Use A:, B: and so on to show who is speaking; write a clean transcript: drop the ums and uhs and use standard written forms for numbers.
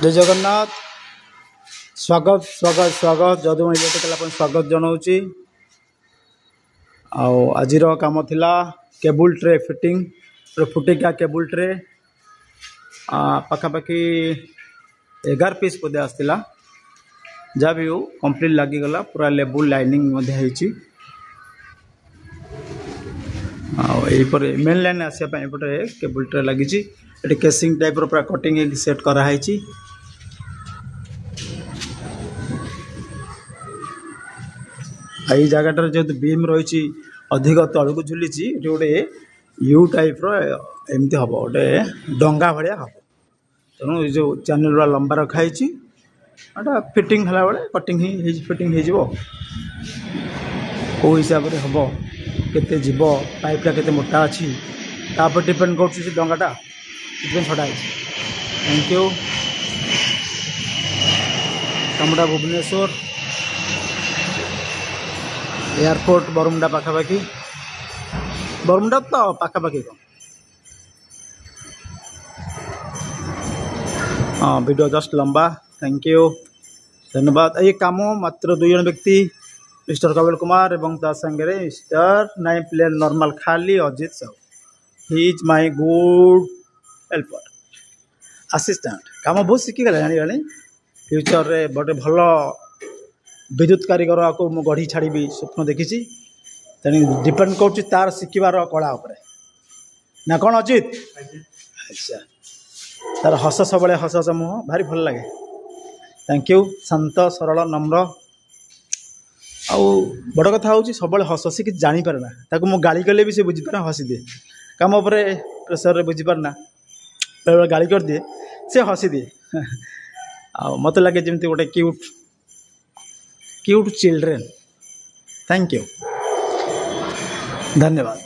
A: जय जगन्नाथ। स्वागत स्वागत स्वागत जदू इलेक्ट्रिकल स्वागत जनाऊँगी। आज कम थिला केबुल ट्रे फिटिंग फुटिका केबुल ट्रे पखापाखि 11 पीस बोधे आसला। जहाँ भी हो कंप्लीट लगिगला पूरा लेबुल लाइनिंग मेन लाइन आसापे केबुल ट्रे लगी केसिंग टाइप पूरा कटिंग सेट कराई। यही जगह जो बीम रही अधिक तलू को झुली गोटे यू टाइप एमती हम गोटे डंगा भाया हम तेणु जो चैनल लंबा रखाई फिटिंग है बेले कटिंग फिटिंग हो हिसाब से हम केते जीव पाइपटा केते मोटा अच्छी तापर डिपेंड कर डंगाटा छड़ा। Thank you. कामड़ा भुवनेश्वर एयरपोर्ट बरमुंडा पाखापाखि बरमुंडा तो पाखापाखि हाँ वीडियो जस्ट लंबा। थैंक यू धन्यवाद। ये काम मात्र 2 जन व्यक्ति मिस्टर कपिल कुमार एवं संगे मिस्टर नाइन प्लेयर नॉर्मल खाली Ajit Sahu he is my good helper assistant. काम बहुत शिखीगले जानी फ्यूचर रे बड़े भल विद्युत कारीगर को मु गढ़ी छाड़ी स्वप्न देखी तेणु डिपेंड कर तार शिखबार कला ना कौन अजित। अच्छा तार हस सब हस हस मुह भारी भल लगे। Thank you. शांत सरल नम्र आउ बड़ कथा हूँ सब हस हसी कि जानीपारे ना ताकू मु गाड़ी कले भी से बुझीपारे हसी दिए काम उपरे प्रेसर बुझीपारे ना बेले गाड़ी कर दिए से हसी दिए आ मत लगे जमी गोटे cute cute children. Thank you धन्यवाद।